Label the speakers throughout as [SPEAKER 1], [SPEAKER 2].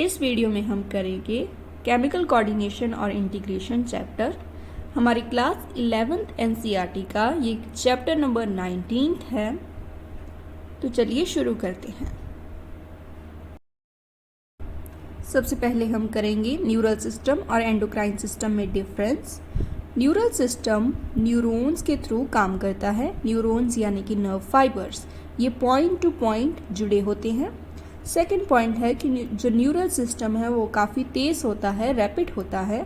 [SPEAKER 1] इस वीडियो में हम करेंगे केमिकल कोऑर्डिनेशन और इंटीग्रेशन चैप्टर। हमारी क्लास 11th एनसीईआरटी का ये चैप्टर नंबर 19 है। तो चलिए शुरू करते हैं। सबसे पहले हम करेंगे न्यूरल सिस्टम और एंडोक्राइन सिस्टम में डिफरेंस। न्यूरल सिस्टम न्यूरॉन्स के थ्रू काम करता है। न्यूरॉन्स यानी कि नर्व फाइबर्स, ये पॉइंट टू पॉइंट जुड़े होते हैं। सेकेंड पॉइंट है कि जो न्यूरल सिस्टम है वो काफ़ी तेज़ होता है, रैपिड होता है।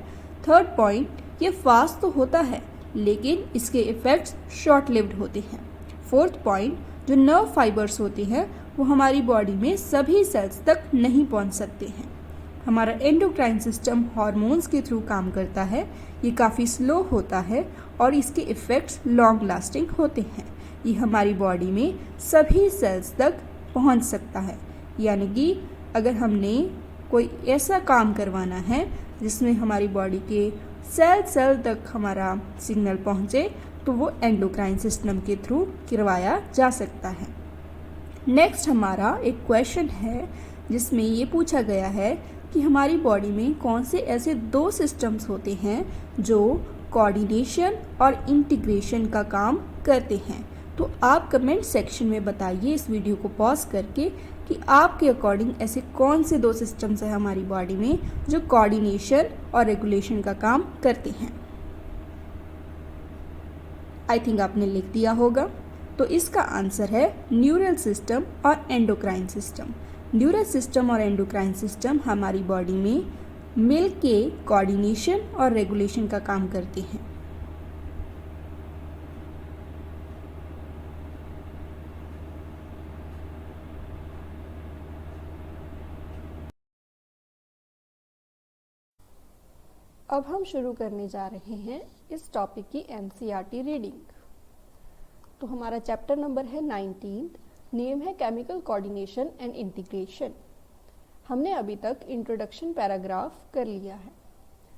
[SPEAKER 1] थर्ड पॉइंट, ये फास्ट तो होता है लेकिन इसके इफ़ेक्ट्स शॉर्ट लिव्ड होते हैं। फोर्थ पॉइंट, जो नर्व फाइबर्स होते हैं वो हमारी बॉडी में सभी सेल्स तक नहीं पहुंच सकते हैं। हमारा एंडोक्राइन सिस्टम हार्मोन्स के थ्रू काम करता है। ये काफ़ी स्लो होता है और इसके इफ़ेक्ट्स लॉन्ग लास्टिंग होते हैं। ये हमारी बॉडी में सभी सेल्स तक पहुंच सकता है। यानी कि अगर हमने कोई ऐसा काम करवाना है जिसमें हमारी बॉडी के सेल सेल तक हमारा सिग्नल पहुंचे तो वो एंडोक्राइन सिस्टम के थ्रू करवाया जा सकता है। नेक्स्ट हमारा एक क्वेश्चन है जिसमें ये पूछा गया है कि हमारी बॉडी में कौन से ऐसे दो सिस्टम्स होते हैं जो कोऑर्डिनेशन और इंटीग्रेशन का काम करते हैं। तो आप कमेंट सेक्शन में बताइए इस वीडियो को पॉज करके कि आपके अकॉर्डिंग ऐसे कौन से दो सिस्टम्स हैं हमारी बॉडी में जो कोऑर्डिनेशन और रेगुलेशन का काम करते हैं। आई थिंक आपने लिख दिया होगा। तो इसका आंसर है न्यूरल सिस्टम और एंडोक्राइन सिस्टम। न्यूरल सिस्टम और एंडोक्राइन सिस्टम हमारी बॉडी में मिल के कोऑर्डिनेशन और रेगुलेशन का काम करते हैं। अब हम शुरू करने जा रहे हैं इस टॉपिक की एनसीईआरटी रीडिंग। तो हमारा चैप्टर नंबर है 19, नेम है केमिकल कोऑर्डिनेशन एंड इंटीग्रेशन। हमने अभी तक इंट्रोडक्शन पैराग्राफ कर लिया है,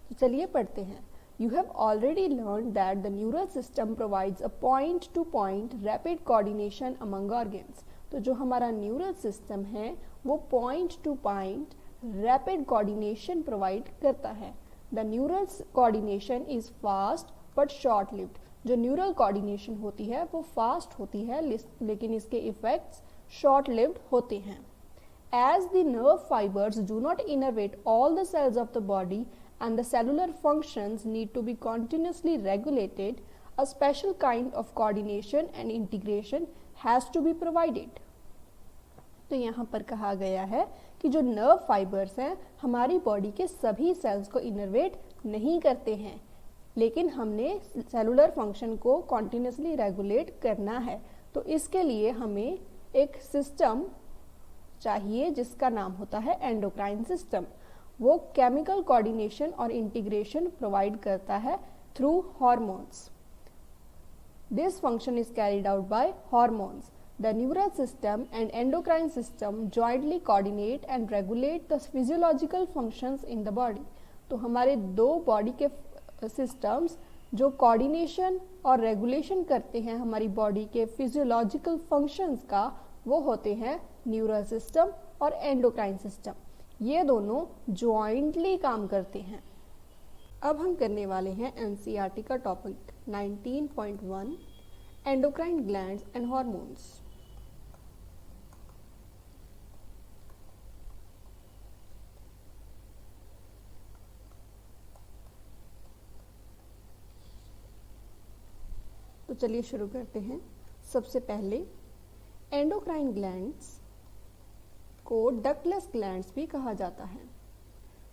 [SPEAKER 1] तो चलिए पढ़ते हैं। You have already learn that the neural system provides a point two point rapid coordination among organs. तो जो हमारा न्यूरल सिस्टम है वो point two point rapid coordination provide करता है। The neural coordination is fast but short lived. जो neural coordination होती है वो फास्ट होती है लेकिन इसके इफेक्ट्स शॉर्ट लिव्ड होते हैं। As the nerve fibers do not innervate all the cells of the body and the cellular functions need to be continuously regulated, a special kind of coordination and integration has to be provided. तो यहाँ पर कहा गया है कि जो nerve fibres हैं हमारी बॉडी के सभी सेल्स को इनर्वेट नहीं करते हैं, लेकिन हमने सेलुलर फंक्शन को कॉन्टिन्यूसली रेगुलेट करना है। तो इसके लिए हमें एक सिस्टम चाहिए जिसका नाम होता है एंडोक्राइन सिस्टम। वो केमिकल कोऑर्डिनेशन और इंटीग्रेशन प्रोवाइड करता है through hormones. This function is carried out by hormones. The neural system and endocrine system jointly coordinate and regulate the physiological functions in the body. तो हमारे दो body के systems जो coordination और regulation करते हैं हमारी बॉडी के फिजियोलॉजिकल फंक्शंस का, वो होते हैं न्यूरल सिस्टम और एंडोक्राइन सिस्टम। ये दोनों जॉइंटली काम करते हैं। अब हम करने वाले हैं एनसीईआरटी का topic 19.1, endocrine glands and hormones. तो चलिए शुरू करते हैं। सबसे पहले एंडोक्राइन ग्लैंड्स को डक्टलेस ग्लैंड्स भी कहा जाता है।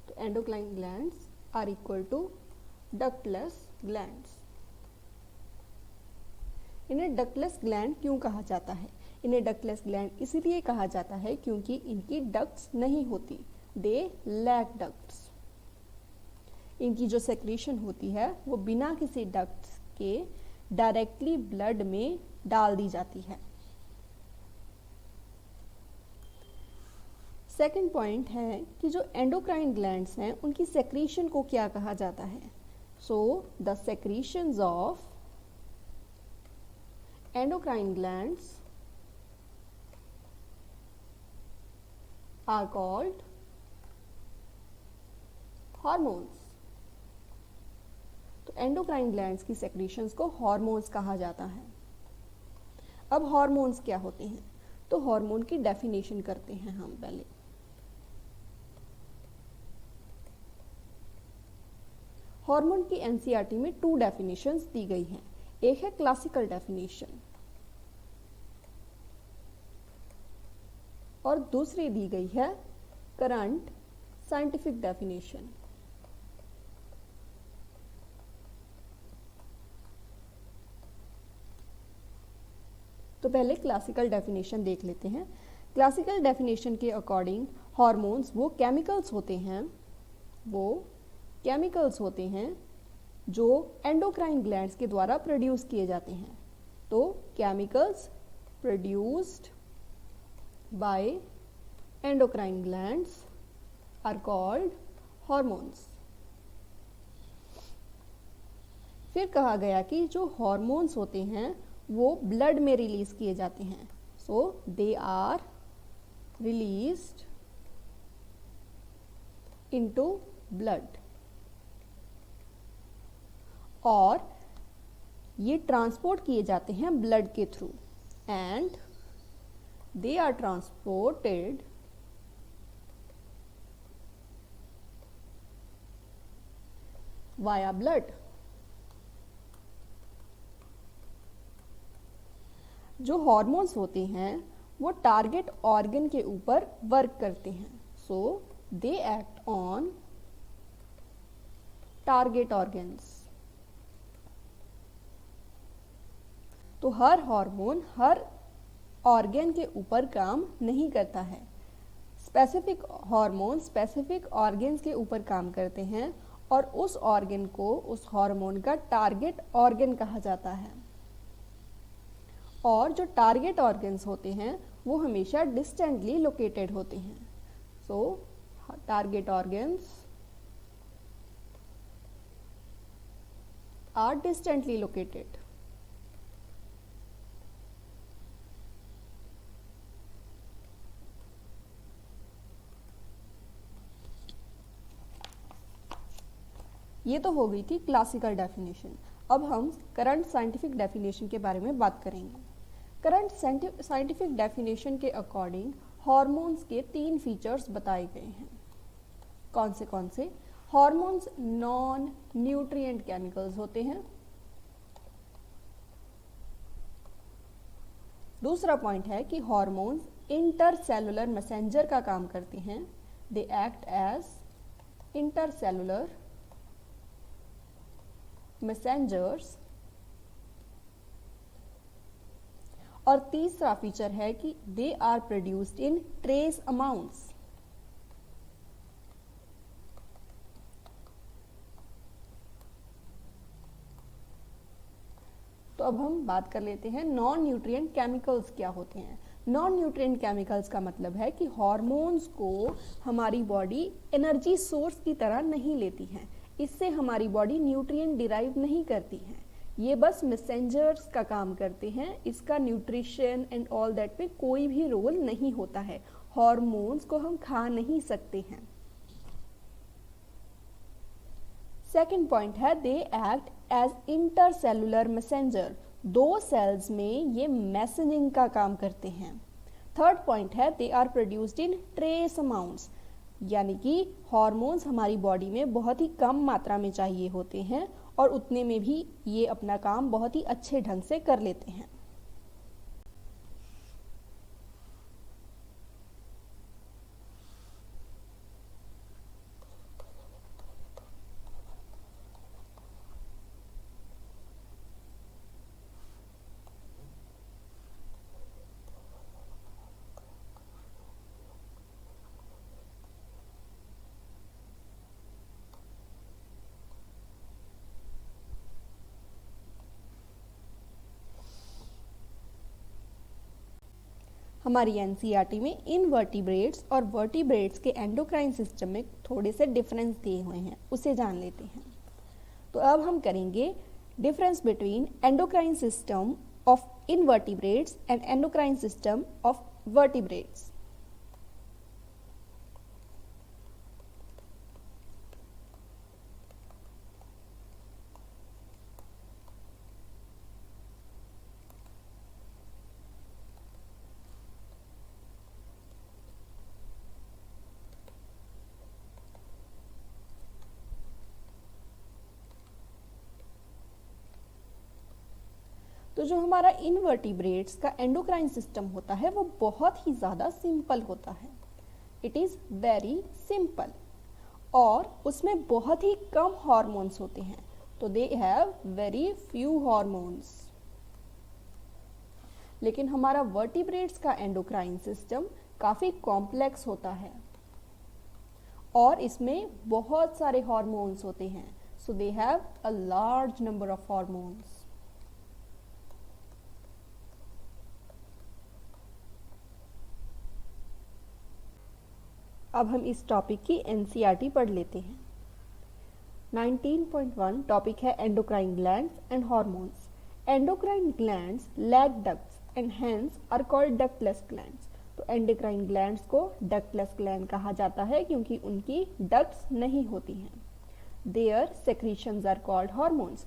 [SPEAKER 1] तो endocrine glands are equal to ductless glands. इन्हें डक्टलेस ग्लैंड क्यों कहा जाता है? इन्हें डक्टलेस ग्लैंड इसीलिए कहा जाता है क्योंकि इनकी डक्ट्स नहीं होती, दे लैक डक्ट्स। इनकी जो सेक्रीशन होती है वो बिना किसी डक्ट्स के डायरेक्टली ब्लड में डाल दी जाती है। सेकेंड पॉइंट है कि जो एंडोक्राइन ग्लैंड्स हैं उनकी सेक्रीशन को क्या कहा जाता है? So the secretions of endocrine glands are called hormones. तो एंडोक्राइन ग्लैंड्स की सेक्रेशंस को हार्मोन्स कहा जाता है। अब हार्मोन्स क्या होते हैं, तो हार्मोन की डेफिनेशन करते हैं हम पहले। हार्मोन की एनसीईआरटी में 2 डेफिनेशंस दी गई हैं। एक है क्लासिकल डेफिनेशन और दूसरी दी गई है करंट साइंटिफिक डेफिनेशन। तो पहले क्लासिकल डेफिनेशन देख लेते हैं। क्लासिकल डेफिनेशन के अकॉर्डिंग हार्मोन्स वो केमिकल्स होते हैं जो एंडोक्राइन ग्लैंड्स के द्वारा प्रोड्यूस किए जाते हैं। तो chemicals produced by endocrine glands are called hormones. फिर कहा गया कि जो हार्मोन्स होते हैं वो ब्लड में रिलीज किए जाते हैं। So they are released into blood, और ये ट्रांसपोर्ट किए जाते हैं ब्लड के through, and they are transported via blood. जो हार्मोन्स होते हैं वो टारगेट ऑर्गन के ऊपर वर्क करते हैं। So they act on target organs. तो हर हार्मोन हर ऑर्गन के ऊपर काम नहीं करता है। स्पेसिफिक हार्मोन स्पेसिफिक ऑर्गन्स के ऊपर काम करते हैं और उस ऑर्गन को, उस हार्मोन का टारगेट ऑर्गन कहा जाता है। और जो टारगेट ऑर्गन्स होते हैं वो हमेशा डिस्टेंटली लोकेटेड होते हैं। So target organs are distantly located. ये तो हो गई थी क्लासिकल डेफिनेशन। अब हम करंट साइंटिफिक डेफिनेशन के बारे में बात करेंगे। करंट साइंटिफिक डेफिनेशन के अकॉर्डिंग हार्मोन्स के 3 फीचर्स बताए गए हैं। कौन से? हार्मोन्स नॉन न्यूट्रिएंट केमिकल्स होते हैं। दूसरा पॉइंट है कि हार्मोन्स इंटरसेलुलर मैसेंजर का काम करते हैं। They act as intercellular messengers. और तीसरा फीचर है कि they are produced in trace amounts. तो अब हम बात कर लेते हैं नॉन न्यूट्रिएंट केमिकल्स क्या होते हैं। नॉन न्यूट्रिएंट केमिकल्स का मतलब है कि हार्मोन्स को हमारी बॉडी एनर्जी सोर्स की तरह नहीं लेती है, इससे हमारी बॉडी न्यूट्रिएंट डिराइव नहीं करती है, ये बस मैसेंजर्स का काम करते हैं। इसका न्यूट्रिशन एंड ऑल दैट पे कोई भी रोल नहीं होता है। हार्मोन्स को हम खा नहीं सकते हैं। सेकेंड पॉइंट है they act as intercellular messenger. 2 cells में ये मैसेजिंग का काम करते हैं। थर्ड पॉइंट है they are produced in trace amounts, यानी कि हार्मोन्स हमारी बॉडी में बहुत ही कम मात्रा में चाहिए होते हैं और उतने में भी ये अपना काम बहुत ही अच्छे ढंग से कर लेते हैं। हमारी एनसीईआरटी में इनवर्टिब्रेट्स और वर्टिब्रेट्स के एंडोक्राइन सिस्टम में थोड़े से डिफरेंस दिए हुए हैं, उसे जान लेते हैं। तो अब हम करेंगे difference between endocrine system of invertebrates and endocrine system of vertebrates. तो जो हमारा इनवर्टिब्रेट्स का एंडोक्राइन सिस्टम होता है वो बहुत ही ज़्यादा सिंपल होता है। इट इज़ वेरी सिंपल और उसमें बहुत ही कम हार्मोन्स होते हैं, तो they have very few hormones. लेकिन हमारा वर्टिब्रेट्स का एंडोक्राइन सिस्टम काफ़ी कॉम्प्लेक्स होता है और इसमें बहुत सारे हार्मोन्स होते हैं, so they have a large number of hormones. अब हम इस टॉपिक की एनसीईआरटी पढ़ लेते हैं। 19.1 टॉपिक है endocrine glands and hormones. Endocrine glands lack ducts and hence are called ductless glands. तो एंडोक्राइन ग्लैंड्स को डक्टलेस ग्लैंड कहा जाता है क्योंकि उनकी डक्ट्स नहीं होती हैं। Their secretions are called hormones.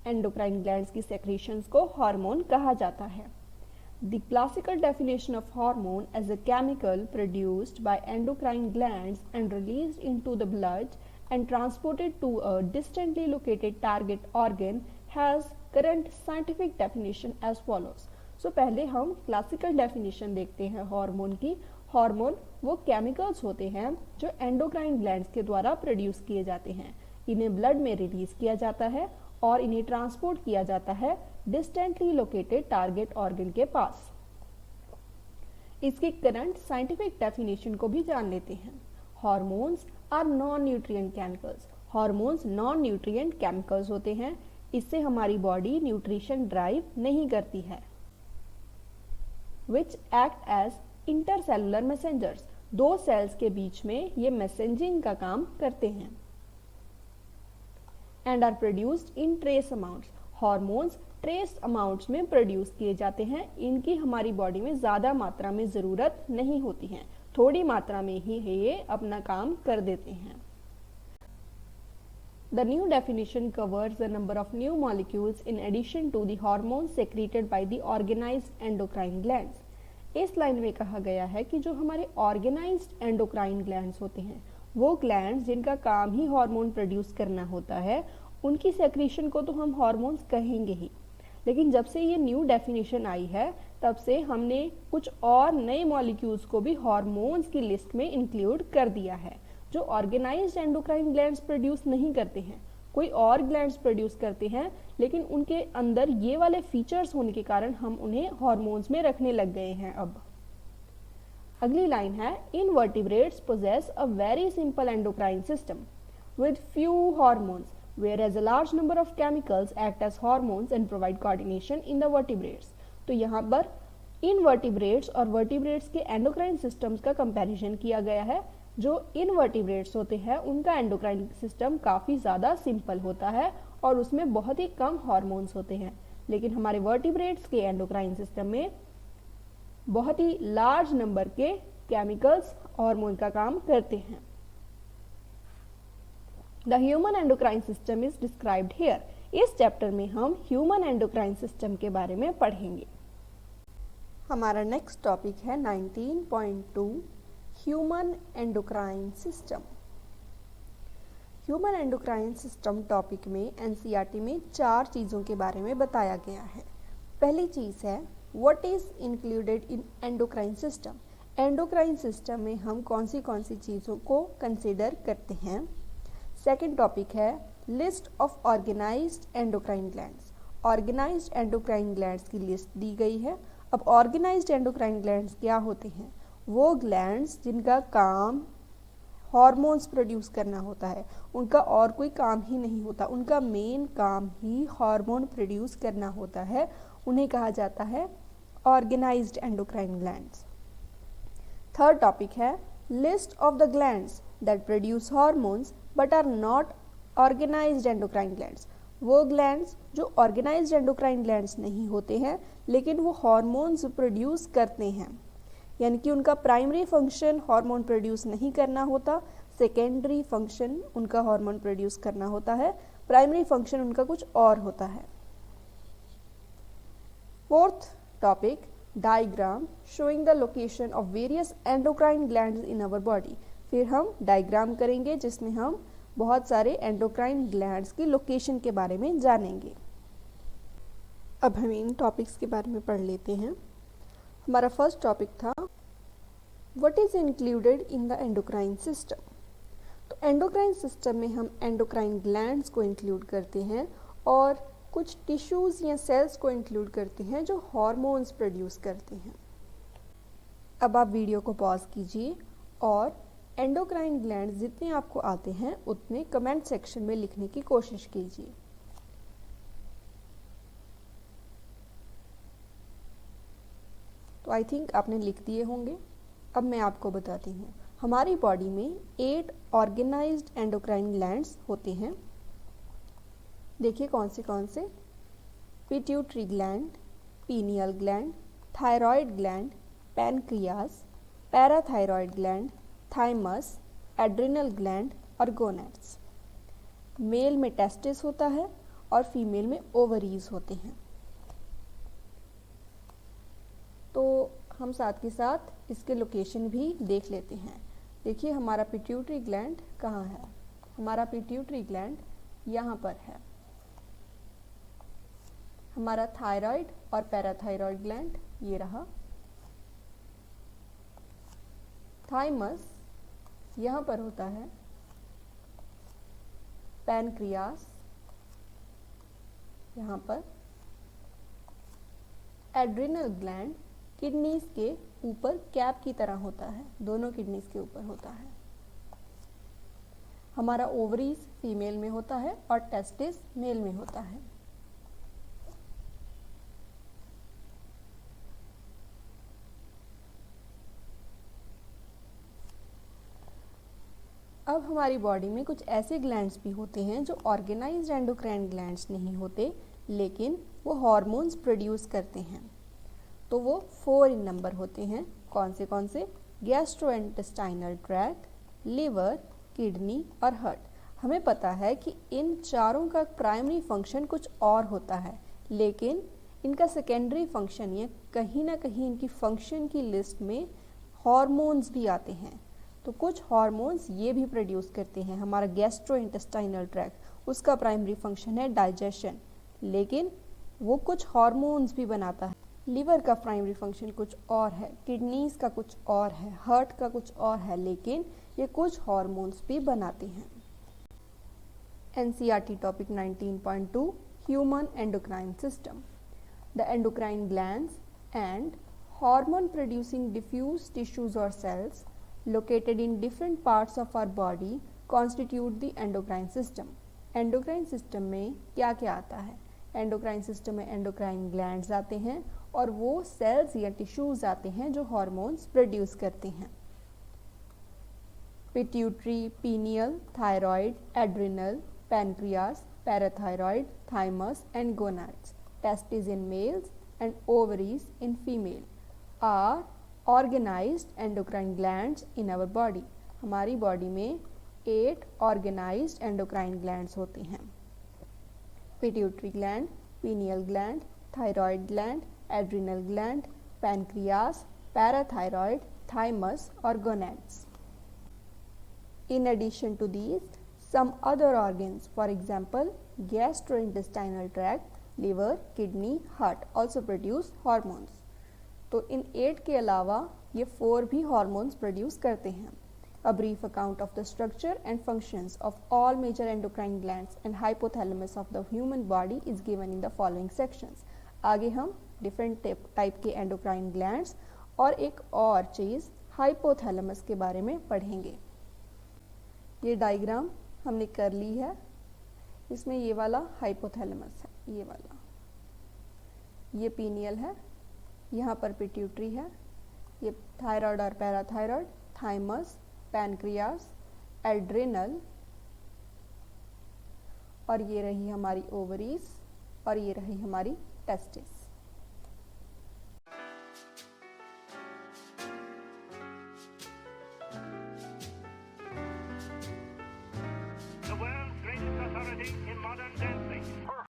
[SPEAKER 1] Endocrine glands की सेक्रीशंस को हार्मोन कहा जाता है। The classical definition of hormone as a chemical produced by endocrine glands and released into the blood and transported to a distantly located target organ has current scientific definition as follows. So पहले हम classical definition देखते हैं hormone की। Hormone वो chemicals होते हैं जो endocrine glands के द्वारा प्रोड्यूस किए जाते हैं। इन्हें ब्लड में रिलीज किया जाता है और इन्हें ट्रांसपोर्ट किया जाता है डिस्टेंटली लोकेटेड टारगेट ऑर्गन के पास। इसकी करंट साइंटिफिक डेफिनेशन को भी जान लेते हैं। Hormones are non nutrient chemicals. Hormones non nutrient chemicals होते हैं, इससे हमारी बॉडी न्यूट्रिशन ड्राइव नहीं करती है। Which act as intercellular messengers. दो सेल्स के बीच में ये मैसेंजिंग का काम करते हैं। And are produced in trace amounts. Hormones trace amounts में प्रोड्यूस किए जाते हैं। इनकी हमारी बॉडी में ज़्यादा मात्रा में ज़रूरत नहीं होती है, थोड़ी मात्रा में ही ये अपना काम कर देते हैं। The new definition covers the number of new molecules in addition to the hormones secreted by the organized endocrine glands. इस लाइन में कहा गया है कि जो हमारे ऑर्गेनाइज्ड एंडोक्राइन ग्लैंड्स होते हैं, वो ग्लैंड्स जिनका काम ही हार्मोन प्रोड्यूस करना होता है, उनकी सेक्रीशन को तो हम हार्मोन्स कहेंगे ही। लेकिन जब से ये न्यू डेफिनेशन आई है तब से हमने कुछ और नए मॉलिक्यूल्स को भी हार्मोन्स की लिस्ट में इंक्लूड कर दिया है जो ऑर्गेनाइज्ड एंडोक्राइन ग्लैंड्स प्रोड्यूस नहीं करते हैं। कोई और ग्लैंड्स प्रोड्यूस करते हैं लेकिन उनके अंदर ये वाले फीचर्स होने के कारण हम उन्हें हार्मोन्स में रखने लग गए हैं। अब अगली लाइन है, invertebrates possess a very simple endocrine system with few hormones whereas a large number of chemicals act as hormones and provide coordination in the vertebrates. तो यहाँ पर invertebrates और vertebrates के endocrine systems का comparison किया गया है। जो invertebrates होते हैं उनका endocrine system काफ़ी ज़्यादा simple होता है और उसमें बहुत ही कम hormones होते हैं, लेकिन हमारे vertebrates के endocrine system में बहुत ही large number के chemicals hormone का काम करते हैं। The human endocrine system is described here. इस चैप्टर में हम ह्यूमन एंडोक्राइन सिस्टम के बारे में पढ़ेंगे। हमारा नेक्स्ट टॉपिक है 19.2 human endocrine system. Human endocrine system topic में एनसीईआरटी में 4 चीज़ों के बारे में बताया गया है। पहली चीज़ है what is included in endocrine system. Endocrine system में हम कौन सी चीज़ों को कंसिडर करते हैं। सेकेंड टॉपिक है list of organised endocrine glands. Organised endocrine glands की लिस्ट दी गई है। अब ऑर्गेनाइज्ड एंडोक्राइन ग्लैंड्स क्या होते हैं? वो ग्लैंड्स जिनका काम हार्मोन्स प्रोड्यूस करना होता है, उनका और कोई काम ही नहीं होता, उनका मेन काम ही हार्मोन प्रोड्यूस करना होता है, उन्हें कहा जाता है organised endocrine glands. Third topic है list of the glands that produce hormones but are not organised endocrine glands. वो ग्लैंड्स जो ऑर्गेनाइज्ड एंडोक्राइन ग्लैंड्स नहीं होते हैं लेकिन वो हार्मोन्स प्रोड्यूस करते हैं, यानी कि उनका प्राइमरी फंक्शन हार्मोन प्रोड्यूस नहीं करना होता, सेकेंडरी फंक्शन उनका हार्मोन प्रोड्यूस करना होता है, प्राइमरी फंक्शन उनका कुछ और होता है। Fourth topic diagram showing the location of various endocrine glands in our body. फिर हम डायग्राम करेंगे जिसमें हम बहुत सारे एंडोक्राइन ग्लैंड्स की लोकेशन के बारे में जानेंगे। अब हम इन टॉपिक्स के बारे में पढ़ लेते हैं। हमारा फर्स्ट टॉपिक था what is included in the endocrine system. तो एंडोक्राइन सिस्टम में हम एंडोक्राइन ग्लैंड्स को इंक्लूड करते हैं और कुछ टिश्यूज़ या सेल्स को इंक्लूड करते हैं जो हार्मोन्स प्रोड्यूस करते हैं। अब आप वीडियो को पॉज कीजिए और एंडोक्राइन ग्लैंड जितने आपको आते हैं उतने कमेंट सेक्शन में लिखने की कोशिश कीजिए। तो आई थिंक आपने लिख दिए होंगे। अब मैं आपको बताती हूँ, हमारी बॉडी में 8 ऑर्गेनाइज्ड एंडोक्राइन ग्लैंड्स होते हैं। देखिए कौन से pituitary gland, pineal gland, thyroid gland, pancreas, parathyroid gland, thymus, adrenal gland और गोनैड्स। मेल में टेस्टिस होता है और फीमेल में ओवरीज होते हैं। तो हम साथ के साथ इसके लोकेशन भी देख लेते हैं। देखिए हमारा पिट्यूटरी ग्लैंड कहाँ है। हमारा पिट्यूटरी ग्लैंड यहाँ पर है। हमारा थायराइड और पैराथायरॉयड ग्लैंड ये रहा। थाइमस यहाँ पर होता है। पैनक्रियास यहाँ पर। एड्रिनल ग्लैंड किडनीज के ऊपर कैप की तरह होता है, दोनों किडनीज के ऊपर होता है। हमारा ओवरीज फीमेल में होता है और टेस्टिस मेल में होता है। अब हमारी बॉडी में कुछ ऐसे ग्लैंड्स भी होते हैं जो ऑर्गेनाइज्ड एंडोक्राइन ग्लैंड्स नहीं होते, लेकिन वो हार्मोन्स प्रोड्यूस करते हैं। तो वो 4 इन नंबर होते हैं। कौन से? गैस्ट्रोइंटेस्टाइनल ट्रैक्ट, लिवर, किडनी और हार्ट। हमें पता है कि इन चारों का प्राइमरी फंक्शन कुछ और होता है, लेकिन इनका सेकेंडरी फंक्शन या कहीं ना कहीं इनकी फंक्शन की लिस्ट में हार्मोन्स भी आते हैं। तो कुछ हार्मोन्स ये भी प्रोड्यूस करते हैं। हमारा गैस्ट्रोइंटेस्टाइनल ट्रैक्ट, उसका प्राइमरी फंक्शन है डाइजेशन, लेकिन वो कुछ हार्मोन्स भी बनाता है। लिवर का प्राइमरी फंक्शन कुछ और है, किडनीज का कुछ और है, हार्ट का कुछ और है, लेकिन ये कुछ हार्मोन्स भी बनाते हैं। NCERT topic 19.2 human endocrine system. The endocrine glands and hormone producing diffuse tissues और cells located in different parts of our body constitute the endocrine system. Endocrine system में क्या क्या आता है? एंडोक्राइन सिस्टम में एंडोक्राइन ग्लैंड्स आते हैं और वो सेल्स या टिश्यूज आते हैं जो हार्मोन्स प्रोड्यूस करते हैं। Pituitary, pineal, thyroid, adrenal, pancreas, parathyroid, thymus and gonads, testis in males and ovaries in female are organised endocrine glands in our body. हमारी बॉडी में 8 ऑर्गेनाइज्ड एंडोक्राइन ग्लैंड्स होते हैं। Pituitary gland, pineal gland, thyroid gland, adrenal gland, pancreas, parathyroid, thymus और gonads. In addition to these, some other organs, for example, gastrointestinal tract, liver, kidney, heart also produce hormones. तो इन 8 के अलावा ये 4 भी hormones produce करते हैं। A brief account of the structure and functions of all major endocrine glands and hypothalamus of the human body is given in the following sections. आगे हम different type के एंडोक्राइन ग्लैंड्स और एक और चीज़ hypothalamus के बारे में पढ़ेंगे। ये डायग्राम हमने कर ली है। इसमें ये वाला हाइपोथैलेमस है, ये वाला, ये पीनियल है, यहाँ पर पिट्यूटरी है, ये थायराइड और पैराथायरॉयड, थाइमस, पैनक्रियास, एड्रिनल और ये रही हमारी ओवरीज और ये रही हमारी टेस्टिस।